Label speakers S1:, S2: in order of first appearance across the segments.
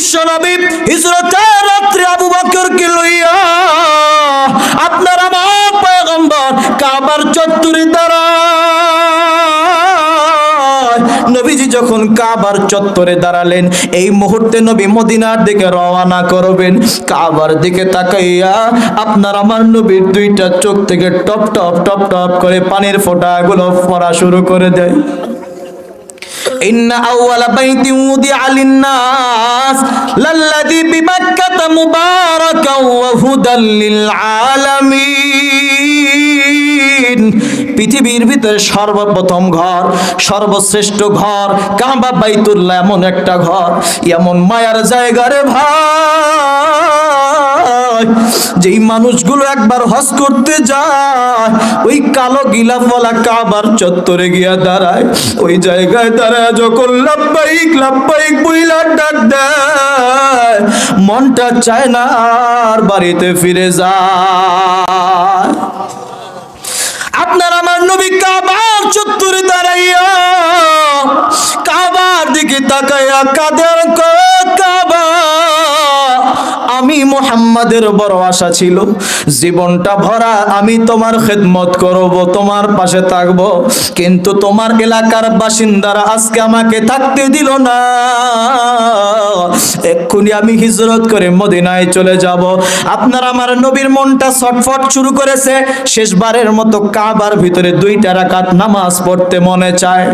S1: বিশ্বনবী হিজরতের রাত্রে আবু বকরকে লইয়া আপনার আমার পয়গম্বর কাবার চত্বরে দাঁড়ায়। নবীজি যখন কাবার চত্বরে দাঁড়ালেন, এই মুহূর্তে নবী মদিনার দিকে রওনা করবেন। কাবার দিকে তাকাইয়া আপনার আমার নবীর দুইটা চোখ থেকে টপ টপ টপ টপ করে পানির ফোঁটাগুলো পড়া শুরু করে দেয়। ইন্না আউওয়ালা বাইতিন উদিআ লিন-নাস লাল্লাযী বিমাক্কাতা মুবারাকান ওয়া হুদাল লিল আলামিন। পৃথিবীর ভিতরে সর্বপ্রথম ঘর, সর্বশ্রেষ্ঠ ঘর কাবা বাইতুল্লাহ, এমন একটা ঘর, এমন মায়ার জায়গা রে ভাই, যেই মানুষগুলো একবার হজ করতে যায় ওই কালো গিলাফওয়ালা কাবার চত্বরে গিয়া দাঁড়ায়। ওই জায়গায় দাঁড়ায় যখন লাব্বাইক লাব্বাইক বইলা ডাক দেয়, মনটা চায় না আর বাড়িতে ফিরে যায়। আপনার আমার নবী কাবার চত্বরে দাঁড়াইয়া কাবার দিকে তাকাইয়া কাদের কাবা, আমি মুহাম্মাদের বড় আশা ছিল জীবনটা ভরা আমি তোমার খেদমত করব, তোমার পাশে থাকব, কিন্তু তোমার এলাকার বাসিন্দারা আজকে আমাকে থাকতে দিল না। এক্ষুনি আমি হিজরত করে মদিনায় চলে যাব। আপনার আমার নবীর মনটা ছটফট শুরু করেছে। শেষবারের মতো কাবার ভিতরে 2 রাকাত নামাজ পড়তে মনে চায়।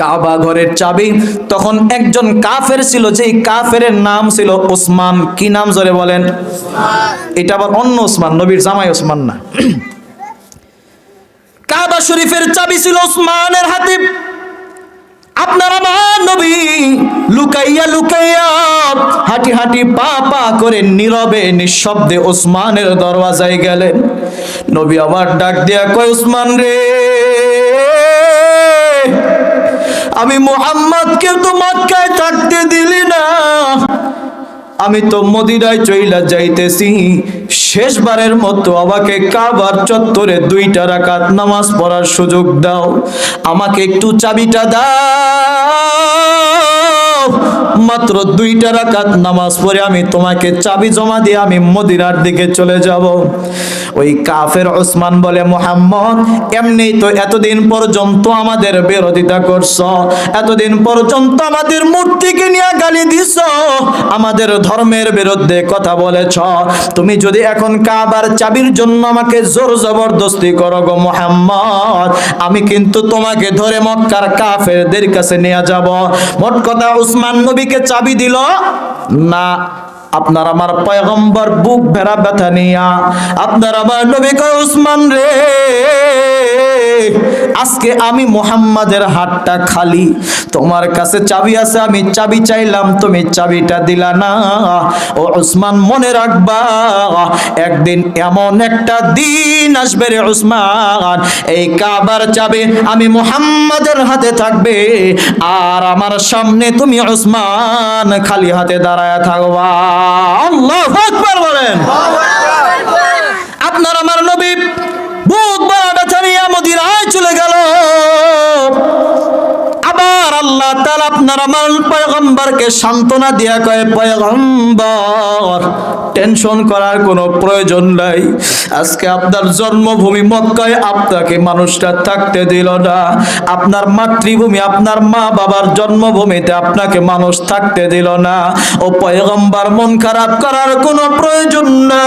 S1: কাবা ঘরের চাবি তখন একজন কাফের ছিল, যেই কাফের নাম ছিল ওসমান। কি নাম জোরে বলেন? এটা আবার অন্য ওসমান, নবীর জামাই ওসমান না। কাবা শরীফের চাবি ছিল ওসমানের হাতে। আপনার আমার নবী লুকাইয়া লুকাইয়া হাঁটি হাঁটি পা পা করে নীরবে নিঃশব্দে ওসমানের দরওয়াজায় গেলেন। নবী আবার ডাক দিয়া কয়, ওসমান রে, আমি মুহাম্মদকে তো মক্কায় থাকতে দিলি না, আমি তো মদিনায় চইলা যাইতেছি, শেষবারের মতো আমাকে কাবার চত্বরে 2 রাকাত নামাজ পড়ার সুযোগ দাও, আমাকে একটু চাবিটা দাও, মাত্র 2 রাকাত নামাজ পড়ে আমি তোমাকে চাবি জমা দিয়ে আমি মদিনার দিকে চলে যাব। ওই কাফের ওসমান বলে, মুহাম্মদ এমনি তো এতদিন পর্যন্ত আমাদের বিরোধিতা করছো, এতদিন পর্যন্ত আমাদের মূর্তিকে নিয়ে গালি দিছ, আমাদের ধর্মের বিরুদ্ধে কথা বলেছ, তুমি যদি এখন কাবার চাবির জন্য আমাকে জোর জবরদস্তি করো গো মুহাম্মদ, আমি কিন্তু তোমাকে ধরে মক্কার কাফেরদের কাছে নিয়ে যাব। মোট কথা ওসমান নবীকে চাবি দিল না। আপনার আমার পয়গম্বর বুক ভরা ব্যথা নিয়া আপনার আমার নবী কয়, ওসমান রে, আজকে আমি মুহাম্মাদের হাতটা খালি, তোমার কাছে চাবি আছে, আমি চাবি চাইলাম, তুমি চাবিটা দিলা না। ও ওসমান মনে রাখবা, একদিন এমন একটা দিন আসবে রে ওসমান, এই কাবার চাবি আমি মুহাম্মাদের হাতে থাকবে, আর আমার সামনে তুমি ওসমান খালি হাতে দাঁড়ায় থাকবা। আল্লাহু আকবার বলেন। আপনার আমার নবী বুক ভরা ব্যথা নিয়ে মদিনায় চলে গেল। আবার আল্লাহ তাআলা আপনার আমার পয়গম্বরকে সান্ত্বনা দিয়া কয়, পয়গম্বর টেনশন করার কোনো প্রয়োজন নাই, আজকে আপনার জন্মভূমি মক্কায় আপনাকে মানুষটা থাকতে দিল না, আপনার মাতৃভূমি আপনার মা বাবার জন্মভূমিতে আপনাকে মানুষ থাকতে দিল না। ও পয়গম্বর মন খারাপ করার কোনো প্রয়োজন নাই,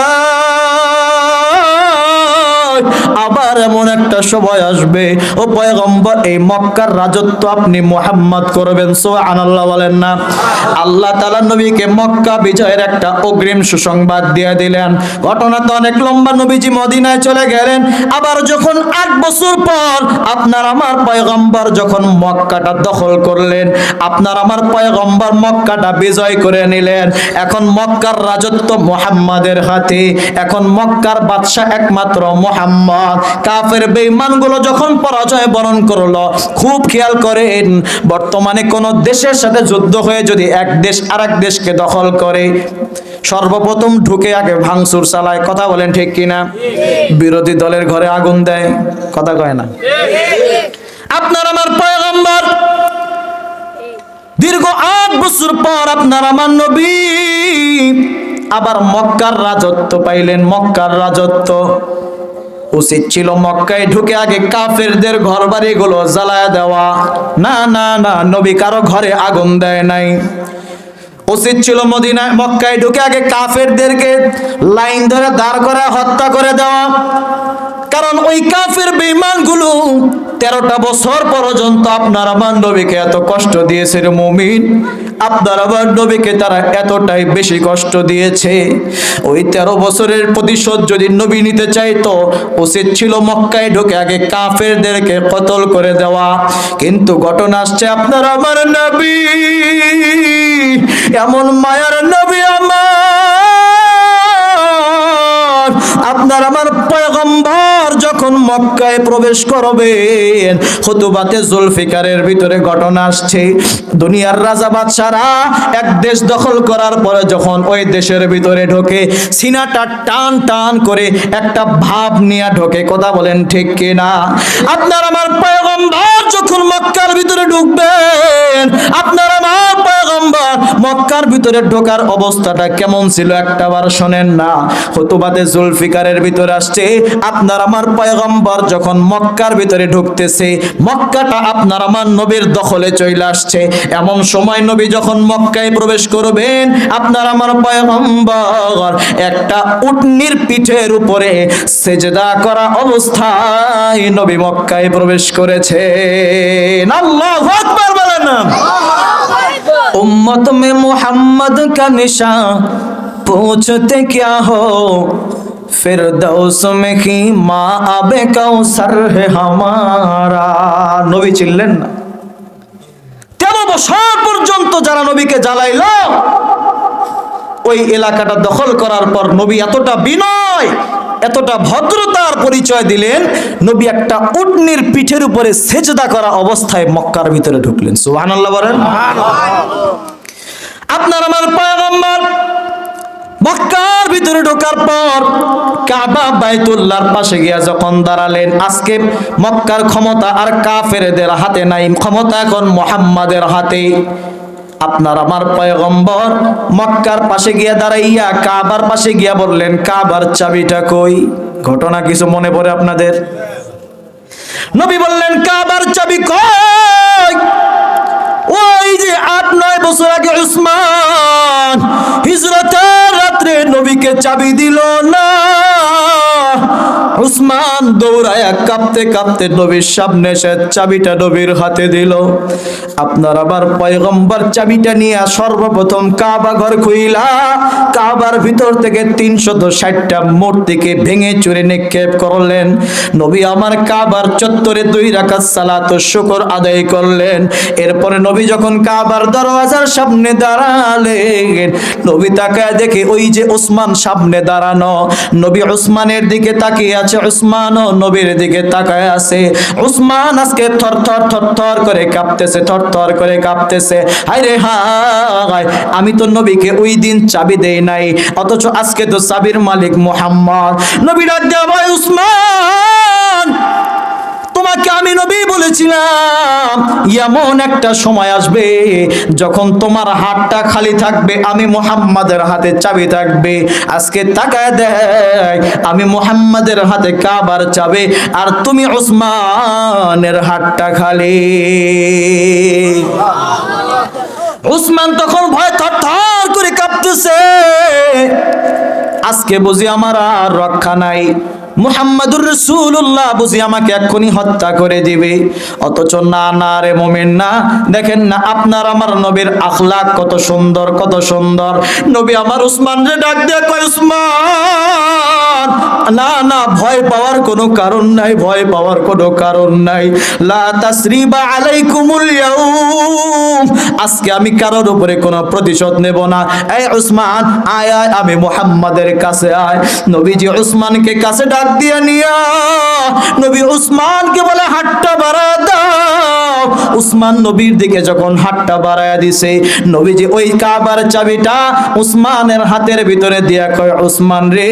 S1: আবার এমন একটা সময় আসবে ও পয়গম্বর এই মক্কার রাজত্ব আপনি মুহাম্মদ করবেন। সুবহানাল্লাহ বলেন না। আল্লাহ তাআলা নবীকে মক্কা বিজয়ের একটা অগ্রিম সুসংবাদ দিয়ে দিলেন। ঘটনা তো অনেক লম্বা। নবীজি মদিনায় চলে গেলেন। আবার যখন 8 বছর পর আপনার আমার পয়গম্বর যখন মক্কাটা দখল করলেন, আপনার আমার পয়গম্বর মক্কাটা বিজয় করে নিলেন। এখন মক্কার রাজত্ব মুহাম্মাদের হাতে, এখন মক্কার বাদশা একমাত্র মুহাম্মদ। কাফের বেঈমানগুলো যখন পরাজয় বরণ করলো, খুব খেয়াল করেন, বর্তমানে কোন দেশের সাথে যুদ্ধ হয়ে যদি এক দেশ আরেক দেশকে দখল করে, সর্বপ্রথম ঢুকে আগে ভাঙচুর চালায়। কথা বলেন ঠিক কিনা? বিরোধী দলের ঘরে আগুন দেয়। কথা কয় না? আপনার আমার পয়গম্বর দীর্ঘ 8 বছর পর আপনার আমার নবী আবার মক্কার রাজত্ব পাইলেন। মক্কার রাজত্ব উচিত ছিল মক্কায় ঢুকে আগে কাফেরদের ঘর বাড়ি গুলো জ্বালায় দেওয়া। না না না, নবী কারো ঘরে আগুন দেয় নাই। উচিত ছিল মদিনায় মক্কায় ঢুকে আগে কাফেরদেরকে লাইন ধরে দাঁড় করে হত্যা করে দেওয়া। কারণ ওই কাফের বেঈমানগুলো 13টা বছর পর্যন্ত আপনার আমার নবীকে এত কষ্ট দিয়েছে রে মুমিন। আপনার আমার নবীকে তারা এতটাই বেশি কষ্ট দিয়েছে, ওই 13 বছরের প্রতিশোধ যদি নবী নিতে চাইতো উচিত ছিল মক্কায় ঢুকে আগে কাফেরদেরকে কতল করে দেওয়া। কিন্তু ঘটনা আসছে আপনার আমার নবী এমন মায়ার নবী আমার, আপনার আমার পয়গম্বর যখন মক্কায় প্রবেশ করবেন, খুতুবাতে জুলফিকারের ভিতরে ঘটনা আসছে দুনিয়ার রাজা বাদশারা এক দেশ দখল করার পরে যখন ওই দেশের ভিতরে ঢোকে সিনাটা টান টান করে একটা ভাব নিয়ে ঢোকে। কথা বলেন ঠিক কিনা? আপনার আমার পয়গম্বর যখন মক্কার ভিতরে ঢুকবেন, আপনার আমার পয়গম্বর মক্কার ভিতরে ঢোকার অবস্থাটা কেমন ছিল একটাবার শোনেন না। খুতুবাতে জুলফিকারের ভিতরে আসছে আপনার আমার পয়গম্বর যখন মক্কার ভিতরে ঢুকতেছে, মক্কাটা আপনার আমার নবীর দখলে চলে আসছে। এমন সময় নবী যখন মক্কায় প্রবেশ করবেন, আপনার আমার পয়গম্বর একটা উটনির পিঠের উপরে সেজদা করা অবস্থায় নবী মক্কায় প্রবেশ করেছেন। আল্লাহু আকবার বলেন না। उम्मत में मोहम्मद का निशान पूछते क्या हो, फिरदौस में की माँ आबे कौसर है हमारा। নবী ছিলেন না 13 বছর পর্যন্ত যারা নবীকে জ্বালাইলো, ওই এলাকাটা দখল করার পর নবী এতটা বিনয় এতটা ভদ্রতার পরিচয় দিলেন, নবী একটা উটনির পিঠের উপরে সেজদা করা অবস্থায় মক্কার ভিতরে ঢুকলেন। সুবহানাল্লাহ বলেন। আপনার আমার পয়গম্বর মক্কার ভিতরে ঢোকার পর কাবা বাইতুল্লাহর পাশে গিয়া যখন দাঁড়ালেন, আজকে মক্কার ক্ষমতা আর কাফেরদের হাতে নাই, ক্ষমতা এখন মুহাম্মাদের হাতে। আপনার আমার পয়গম্বর মক্কার পাশে গিয়া দাঁড়াইয়া কাবার পাশে গিয়া বললেন, কাবার চাবিটা কই? ঘটনা কিছু মনে পড়ে আপনাদের? নবী বললেন, কাবার চাবি কই? ওই যে 8-9 বছর আগে উসমান হিজরতের রাত্রে নবীকে চাবি দিল না, উসমান দৌড়ায়া কাঁপতে কাঁপতে নবীর সামনে এসে চাবিটা নবীর হাতে দিল। আপনার আবার পয়গম্বর চাবিটা নিয়ে সর্বপ্রথম কাবা ঘর খুইলা কাবার ভিতর থেকে 360টা মূর্তিকে ভেঙে চুরে নিক্ষেপ করলেন। নবী আমার কাবার চত্বরে 2 রাকাত সালাত ও শুকর আদায় করলেন। এরপরে নবী যখন কাবার দরওয়াজার সামনে দাঁড়ালেন, নবী তাকায় দেখে ওই যে উসমান সামনে দাঁড়ানো, নবী উসমানের দিকে তাকিয়ে আছে, উসমানও নবীর দিকে তাকায় আছে। উসমান আজকে থরথর থরথর করে কাঁপতেছে, থরথর করে কাঁপতেছে। হায় রে হায়, আমি তো নবীকে ওই দিন চাবি দেই নাই, অথচ আজকে তো চাবির মালিক মুহাম্মদ। নবী ডাক দেয়া, ভাই উসমান, তোমাকে আমি নবী বলেছিলাম এমন একটা সময় আসবে যখন তোমার হাতটা খালি থাকবে, আমি মুহাম্মাদের হাতে চাবি থাকবে। আজকে তাকায় দেয়, আমি মুহাম্মাদের হাতে কাবার চাবি আর তুমি উসমানের হাতটা খালি। উসমান তখন ভয় থরথর করে কাঁপতেছে, আজকে বুঝি আমার আর রক্ষা নাই, মুহাম্মাদুর রাসূলুল্লাহ বুঝি আমাকে এক্ষুনি হত্যা করে দিবে। অথচ না না রে মুমিন না, দেখেন না আপনার আমার নবীর আখলাক কত সুন্দর, কত সুন্দর। নবী আমার উসমান রে ডাক দিয়ে কয়, উসমান, না না, ভয় পাওয়ার কোনো কারণ নাই, ভয় পাওয়ার কোনো কারণ নাই। লা তাসরিবা আলাইকুমুল ইয়াউম, আজকে আমি কারোর উপরে কোনো প্রতিশোধ নেব না। এই উসমান, আয় আয়, আমি মুহাম্মাদের কাছে আয়। নবীজি উসমানকে কাছে ডাক ডাক দিয়া নিয়া নবী উসমানকে বলে হাতটা বাড়া দাও। উসমান নবীর দিকে যখন হাতটা বাড়ায়া দিছে, নবীজি ওই কাবার চাবিটা উসমানের হাতের ভিতরে দিয়া কয়, উসমান রে,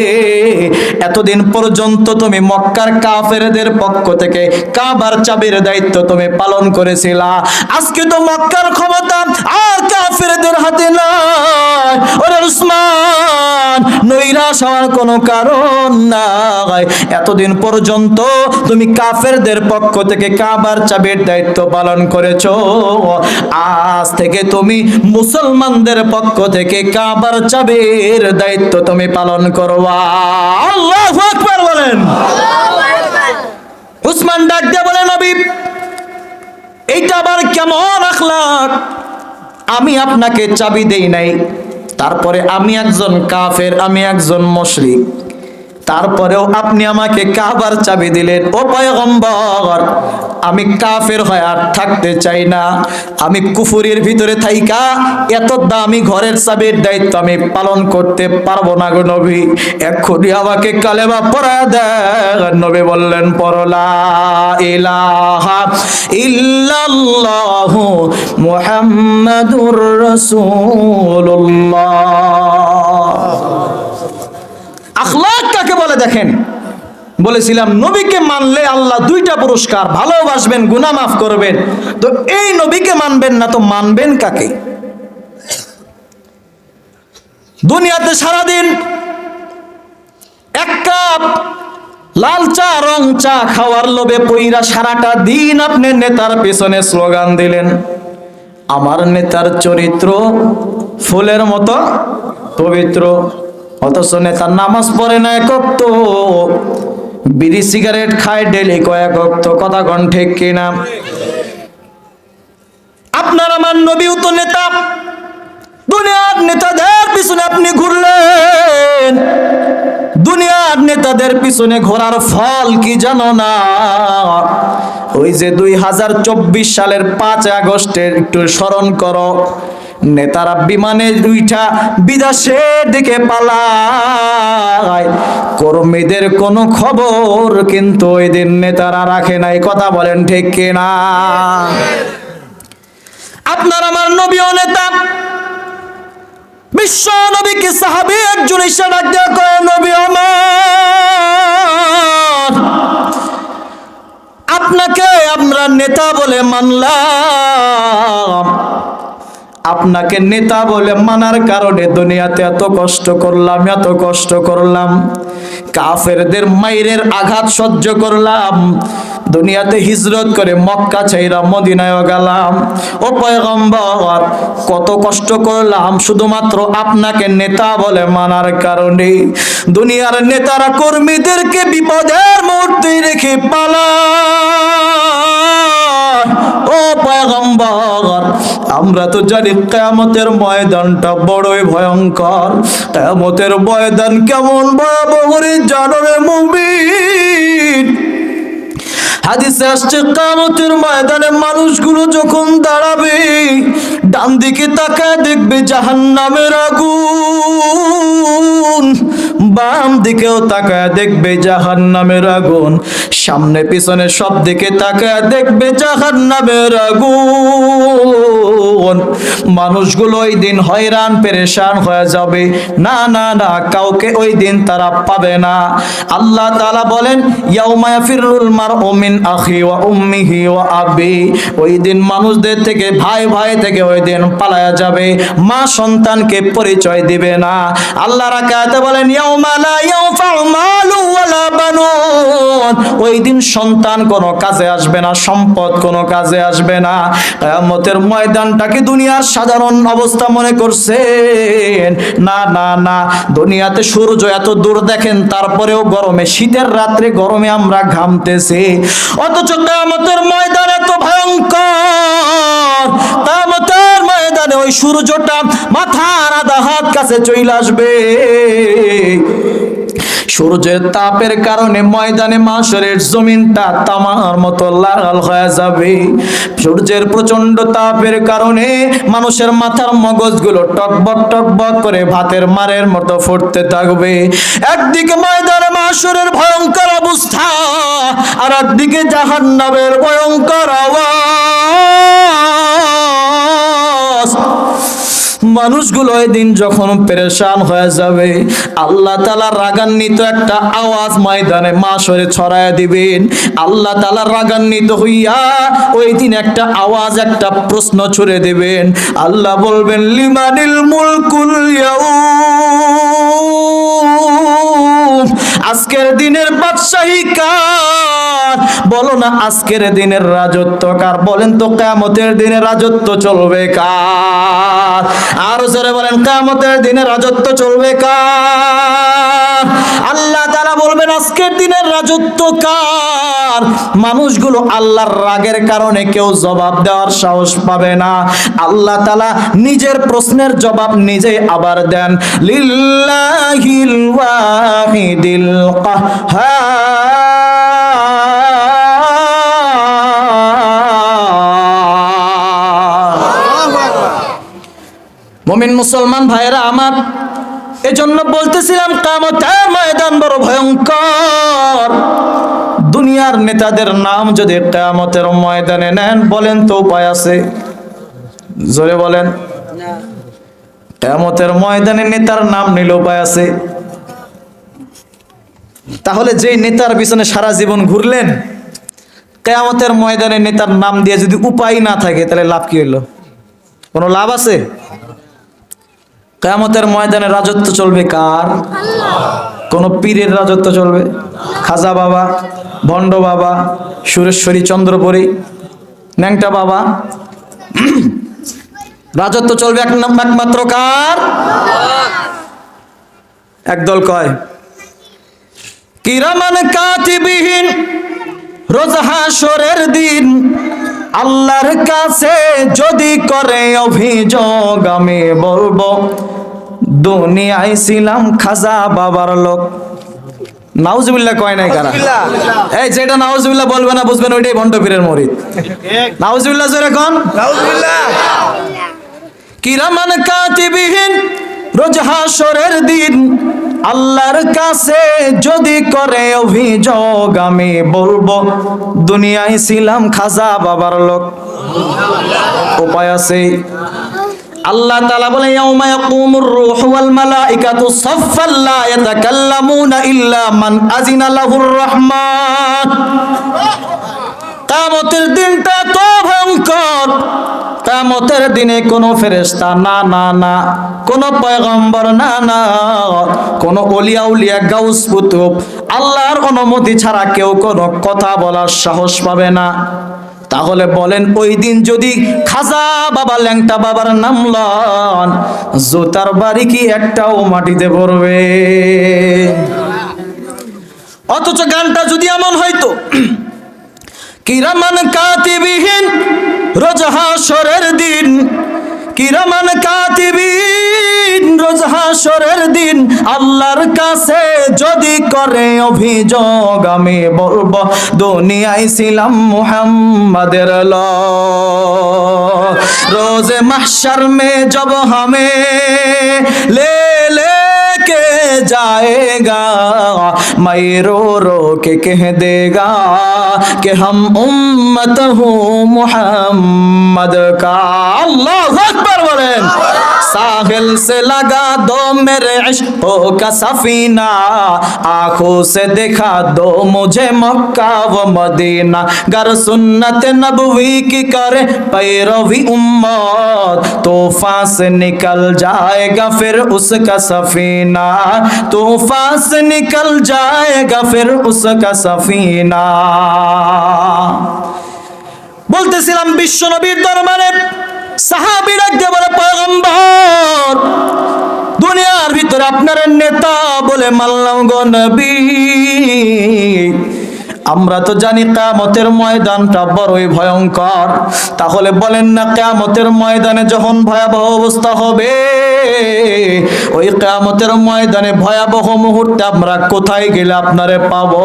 S1: এতদিন পর্যন্ত তুমি মক্কার কাফেরদের পক্ষ থেকে কাবার চাবির দায়িত্ব তুমি পালন করেছিলা, আজকে তো মক্কার ক্ষমতা আর কাফেরদের হাতে নাই। ওরে উসমান, নৈরাশ হওয়ার কোনো কারণ নাই। এতদিন পর্যন্ত তুমি কাফেরদের পক্ষ থেকে কাবার চাবির দায়িত্ব পালন করেছো, আজ থেকে তুমি মুসলমানদের পক্ষ থেকে কাবার চাবির দায়িত্ব তুমি পালন করবা। আল্লাহু আকবার বলেন। উসমান ডাক দিয়ে বলে, নবী, এইটা আবার কেমন আখলাক? আমি আপনাকে চাবি দেই নাই, তারপরে আমি একজন কাফের, আমি একজন মুশরিক, তারপরেও আপনি আমাকে কাবার চাবি দিলেন। ও পয়গম্বর, আমি কাফের হয়ে আর থাকতে চাই না, আমি কুফরির ভিতরে থাইকা এত দামি ঘরের চাবির দায়িত্ব আমি পালন করতে পারবো না গো নবী, এক্ষুনি আমাকে কালেমা পড়ায় দেন। নবী বললেন, পড়ো লা ইলাহা ইল্লাল্লাহু মুহাম্মাদুর রাসূলুল্লাহ। আখলাক কাকে বলে দেখেন। বলেছিলাম নবীকে মানলে আল্লাহ দুইটা পুরস্কার, ভালোবাসবেন, গুনাহ মাফ করবেন। তো এই নবীকে মানবেন না তো মানবেন কাকে? দুনিয়াতে সারাদিন এক কাপ লাল চা, রং চা খাওয়ার লোভে পইরা সারাটা দিন আপনি নেতার পেছনে স্লোগান দিলেন, আমার নেতার চরিত্র ফুলের মতো পবিত্র, অথচ নেতার নামাজ পড়ে না এক ওয়াক্ত, বিড়ি সিগারেট খায় ডেলি কয়েক ওয়াক্ত। কথা কোন ঠিক কিনা? আপনার আমার নবীও তো নেতা, দুনিয়ার নেতাদের পিছনে আপনি ঘুরলেন। দুনিয়ার নেতাদের পিছনে ঘোরার ফল কি জানো না? ওই যে 2024 সালের 5 আগস্টের একটু স্মরণ করো, নেতারা বিমানে উঠা বিদেশের দিকে পালায়, কর্মীদের কোনো খবর কিন্তু ওই দিন নেতারা রাখে নাই। কথা বলেন ঠিক কিনা? আপনার আমার নবীও নেতা, বিশ্ব নবীকে সাহাবী একজন এসে ডাক দিয়ে কয়, নবী আমার, আপনাকে আমরা নেতা বলে মানলাম, আপনাকে নেতা বলে মানার কারণে দুনিয়াতে এত কষ্ট করলাম, এত কষ্ট করলাম, কাফেরদের মাইরের আঘাত সহ্য করলাম, দুনিয়াতে হিজরত করে মক্কা ছাইরা মদিনায় গেলাম। ও পয়গম্বর, কত কষ্ট করলাম শুধুমাত্র আপনাকে নেতা বলে মানার কারণে। দুনিয়ার নেতারা কর্মীদেরকে বিপদের মুহূর্তে রেখে পালায়। ও পয়গম্বর, আমরা তো জানি কিয়ামতের ময়দানটা বড়ই ভয়ঙ্কর। কিয়ামতের ময়দান কেমন ভয়াবহ জানো রে মুমিন? হাদিসে আসছে, কিয়ামতের ময়দানে মানুষগুলো যখন দাঁড়াবে, ডান দিকে তাকায় দেখবে জাহান্নামের আগুন, বাম দিকেও তাকায় দেখবে জাহান্নামের আগুন, সামনে পিছনে সব দিকে তাকায় দেখবে জাহান্নামের আগুন। মানুষগুলো ওই দিন হয়রান পেরেশান হয়ে যাবে। না না না, কাউকে ওই দিন তারা পাবে না। আল্লাহ তাআলা বলেন, ইয়াউমা ইয়াফিরুল মারউ মিন আখি ওয়া উম্মিহি ওয়া আবি। ওই দিন মানুষদের থেকে, ভাই ভাই থেকে ওই দিন পালায়া যাবে, মা সন্তানকে পরিচয় দিবে না। আল্লাহ রাকাতে বলেন, ইয়াউমা লা ইয়ানফাউ মালু ওয়ালা বানুন। ওই দিন সন্তান কোনো কাজে আসবে না, সম্পদ কোনো কাজে আসবে না। কিয়ামতের ময়দানটাকে দুনিয়ার সাধারণ অবস্থা মনে করছেন? না না না, দুনিয়াতে সূর্য এত দূর দেখেন, তারপরেও গরমে, শীতের রাত্রে গরমে আমরা ঘামতেছি, অথচ কিয়ামতের ময়দান এত ভয়ঙ্কর। কিয়ামতের ময়দানে ওই সূর্যটা মাথার আধা হাত কাছে চলে আসবে। সূর্যের তাপের কারণে ময়দানে মাশরের জমিনটা তামার মতো লাল হয়ে যাবে। সূর্যের প্রচন্ড তাপের কারণে মানুষের মাথার মগজগুলো টকবক টকবক করে ভাতের মারের মতো ফুটতে থাকবে। একদিকে ময়দানে মাশরের ভয়ঙ্কর অবস্থা, আর একদিকে জাহান্নামের ভয়ঙ্কর আওয়াজ। মানুষগুলো এদিন যখন পেরেশান হয়ে যাবে, আল্লাহ তাআলা রাগান্বিত একটা আওয়াজ ময়দানে মাশরে ছড়ায় দিবেন। আল্লাহ তাআলা রাগান্বিত হইয়া ওই দিন একটা আওয়াজ, একটা প্রশ্ন ছুড়ে দিবেন। আল্লাহ বলবেন, লিমানিল মুলকুল ইয়াউম, আজকের দিনের বাদশাহী কার? বলো না, আজকের দিনের রাজত্ব কার? বলেন তো, কিয়ামতের দিনে রাজত্ব চলবে কার? আর জোরে বলেন, কিয়ামতের দিনে রাজত্ব চলবে কার? আল্লাহ তাআলা বলবেন, আজকের দিনের রাজত্ব কার? মানুষগুলো আল্লাহর রাগের কারণে কেউ জবাব দেওয়ার সাহস পাবে না। আল্লাহ তাআলা নিজের প্রশ্নের জবাব নিজেই আবার দেন, লিল্লাহিল ওয়াহিদিল মুমিন মুসলমান ভাইরা আমার, এজন্য বলতেছিলাম কিয়ামতের ময়দান বড় ভয়ঙ্কর। দুনিয়ার নেতাদের নাম যদি কিয়ামতের ময়দানে নেন, বলেন তো উপায় আছে? জোরে বলেন। কিয়ামতের ময়দানে নেতার নাম নিলে উপায় আছে? তাহলে যে নেতার পিছনে সারা জীবন ঘুরলেন, কিয়ামতের ময়দানে নেতার নাম দিয়ে যদি উপায় না থাকে, তাহলে লাভ কি হইল? কোনো লাভ আছে? কিয়ামতের ময়দানে রাজত্ব চলবে কার? কোন পীরের রাজত্ব চলবে? খাজা বাবা, ভণ্ড বাবা, সুরেশ্বরী, চন্দ্রপুরী, ন্যাংটা বাবা? রাজত্ব চলবে একমাত্র কার? একদল কয় কিরামান কাতিবিন, রোজ হাসরের দিন আল্লাহর কাছে যদি করে অভিযোগ, আমি বলবো দুনিয়ায় ছিলাম খাজা বাবার লোক। নাউজুবিল্লাহ কয় নাই কারা? এই যেটা নাউজুবিল্লাহ বলবে না, বুঝবেন ওইটাই ভণ্ড পীরের মুরিদ। নাউজুবিল্লাহ জোরে কোন? নাউজুবিল্লাহ। কিরামান কাতিবিন, রোজ হাসরের দিন আল্লাহর কাছে যদি করে অভিযোগ, আমি বলবো দুনিয়ায় ছিলাম খাজা বাবার লোক। উপায় আছে? আল্লাহ তাআলা বলে, ইয়াউমা ইয়াকুমুর রূহু ওয়াল মালাইকাতু সাফফান লা ইয়াতাকাল্লামুনা ইল্লা মান আযিনা লাহুর রহমান। কিয়ামতের দিনটা তো ভয়ঙ্কর। কিয়ামতের দিনে কোনো ফেরেশতা না না না, কোনো পয়গম্বর না না, কোনো ওলিয়া উলিয়া গাউস কুতুব আল্লাহর অনুমতি ছাড়া কেউ কোনো কথা বলার সাহস পাবে না। তাহলে বলেন, ওই দিন যদি খাজা বাবা, ল্যাংটা বাবার নাম লন, জুতার বাড়ি কি একটাও মাটিতে পড়বে? অথচ গানটা যদি এমন হয়তো, কিরামান কাতিবিন, রোজ হাসরের দিন, কিরামান কাতিবিন, রোজ হাসরের দিন আল্লাহর কাছে যদি করে অভিযোগ, আমি বলবো দুনিয়ায় ছিলাম মুহাম্মাদের লোক। রোজে মাহশর মে জব হামে ले लेके जाएगा, मैं रो रो के कह देगा कि हम उम्मत हूँ मुहम्मद का। अल्लाहु अकबर बोलें। साहिल से लगा दो मेरे इश्क़ों का सफीना, आँखों से दिखा दो मुझे मक्का व मदीना। गर सुन्नत नबवी की करे पैरवी उम्मत, तूफान से निकल जाएगा फिर उसका सफीना, तूफान से निकल जाएगा फिर उसका सफीना। বলতেছিলাম বিশ্ব নবীর দরবারে সাহাবীরা বলে, পয়গম্বর দুনিয়ার ভিতরে আপনার নেতা বলে মানলাম গো নবী, আমরা তো জানি কিয়ামতের ময়দানটা বড়ই ভয়ঙ্কর। তাহলে বলেন না, কিয়ামতের ময়দানে যখন ভয়াবহ অবস্থা হবে, ওই কিয়ামতের ময়দানে ভয়াবহ মুহূর্তে আমরা কোথায় গেলে আপনারে পাবো?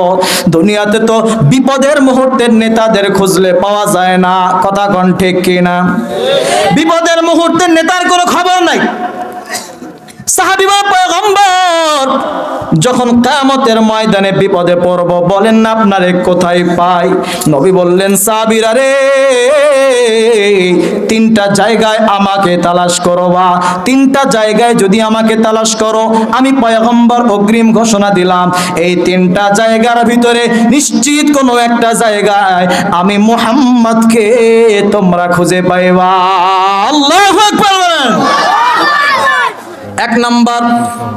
S1: দুনিয়াতে তো বিপদের মুহূর্তে নেতাদের খুঁজলে পাওয়া যায় না, কথা কোন ঠিক কিনা? বিপদের মুহূর্তে নেতার কোনো খবর নাই। সাহাবী বা পয়গম্বর যখন কিয়ামতের ময়দানে বিপদে পড়ব, বলেন না আপনারে কোথায় পাই? নবী বললেন, সাহাবীরা রে, তিনটা জায়গায় আমাকে তালাশ করবা। তিনটা জায়গায় যদি আমাকে তালাশ করো, আমি পয়গম্বর অগ্রিম ঘোষণা দিলাম, এই তিনটা জায়গার ভিতরে নিশ্চিত কোনো একটা জায়গায় আমি মুহাম্মদকে তোমরা খুঁজে পাইবা। আল্লাহু আকবার বলেন। এক নাম্বার,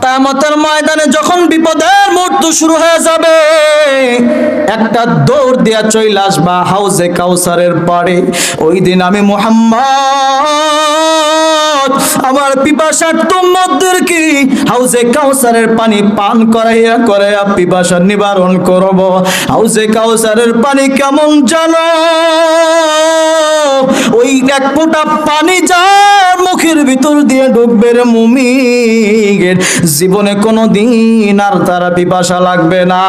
S1: কিয়ামতের ময়দানে যখন বিপদের মুহূর্ত শুরু হয়ে যাবে, একটা দৌড় দিয়া চলে আসবা হাউজে কাউসারের পাড়ে। ওই দিন আমি মুহাম্মদ আমার পিপাসার্ত উম্মতদেরকে হাউজে কাউসারের পানি পান করাইয়া করাইয়া পিপাসা নিবারণ করব। হাউজে কাউসারের পানি কেমন জানো? ওই এক ফোঁটা পানি যার মুখের ভিতর দিয়ে ঢুকবে রে মুমিনের, জীবনে কোনোদিন আর তারা পিপাসা লাগবে না।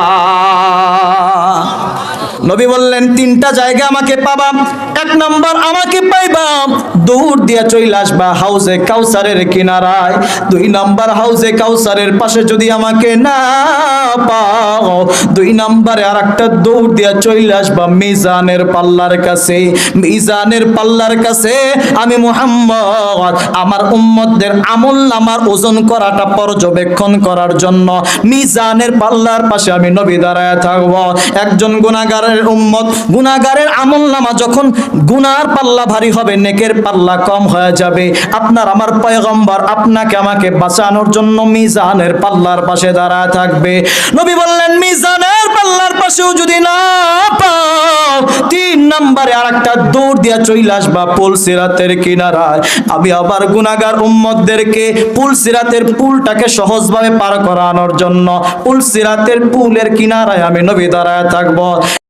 S1: নবী বললেন, তিনটা জায়গা আমাকে পাবা। এক নাম্বার, আমাকে পাইবা দৌড় দিয়া চলে আসবা হাউজে কাউসারের কিনারায়। দুই নাম্বার, হাউজে কাউসারের পাশে যদি আমাকে না পাও, দুই নাম্বারে আর একটা দৌড় দিয়া চলে আসবা মিজানের পাল্লার কাছে। মিজানের পাল্লার কাছে আমি মুহাম্মদ আমার উম্মতদের আমলনামার ওজন করাটা পর্যবেক্ষণ করার জন্য মিজানের পাল্লার পাশে আমি নবী দাঁড়ায় থাকবো। একজন গুনাহগারের উম্মত, গুনাহগারের আমলনামা যখন গুনার পাল্লা ভারী হবে, নেকের পাল্লা কম হয়ে যাবে। আপনার আমার পয়গম্বর আপনাকে আমাকে বাঁচানোর জন্য মিজানের পাল্লার পাশে দাঁড়ায় থাকবে। নবী বললেন, মিজানের পাল্লার পাশেও যদি না পাও, তিন নম্বরে আরেকটা দৌড় দিয়া চলে আসবা পুলসিরাতের কিনারায়। আমি আবার গুনাহগার উম্মতদেরকে পুলসিরাতের পুলটাকে সহজভাবে পার করানোর জন্য পুলসিরাতের পুলের কিনারায় আমি নবী দাঁড়ায় থাকবো।